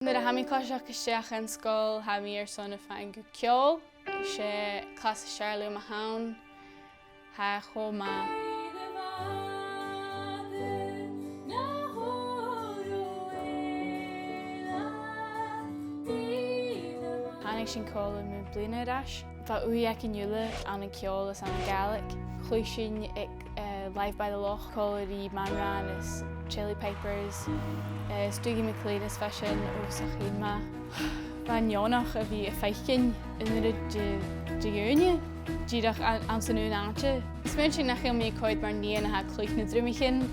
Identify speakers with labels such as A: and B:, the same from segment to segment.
A: Nuair a haimí cloiseach isteach an scoil haimí ar son a féin go ceol, sé clas Charlie a hán, ha chomá. Hannig sin cóla mú bliana rais. Tá uíach in nula an ceolas an Gaelic. Chlúis sin ag Live by the Loch, cólaí Manran is Chili Peppers, Stúigi McLean is fashion ó Sachima. Tá neonach a bhí a feichcin in de gúine, díadach an sanún ante. Smuin sin nach mí coid mar níon a clúich na drumichin.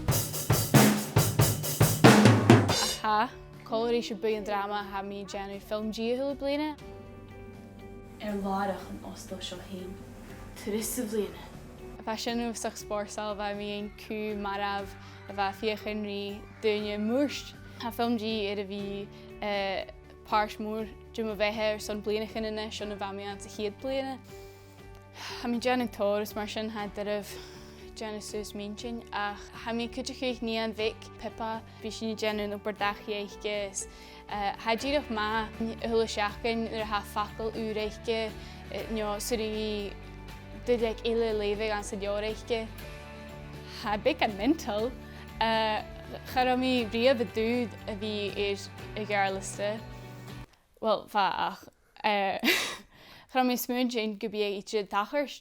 A: Aha, cólaí se bu an drama ha mí Janu film díahul bliana.
B: Láireach an Oslo seo hain. Turista bliana.
A: Fashion of sach spórsal bheit míon cú marabh a bheit fiochan rí duine múrst. Ha filmdí ar a bhí páirs mór dúm a bheithe ar son blianachan inne sin a bheit mé an sa chiad bliana. Ha mí Janu tóras mar sin ha deireadh Janu sús mín ach ha mí cuiteach ní an bhic Pippa bhí sin Janu nó bardachi éiche. Ha díadach má thula seachcain ar ha facail úreiche suirí did ag ile lévig an sa deoreiche. Ha bic an mental. Charami riamh a dúd a bhí ar gearliste. Well, fa ach. Charami smúin sin go bhí ag iad tachars.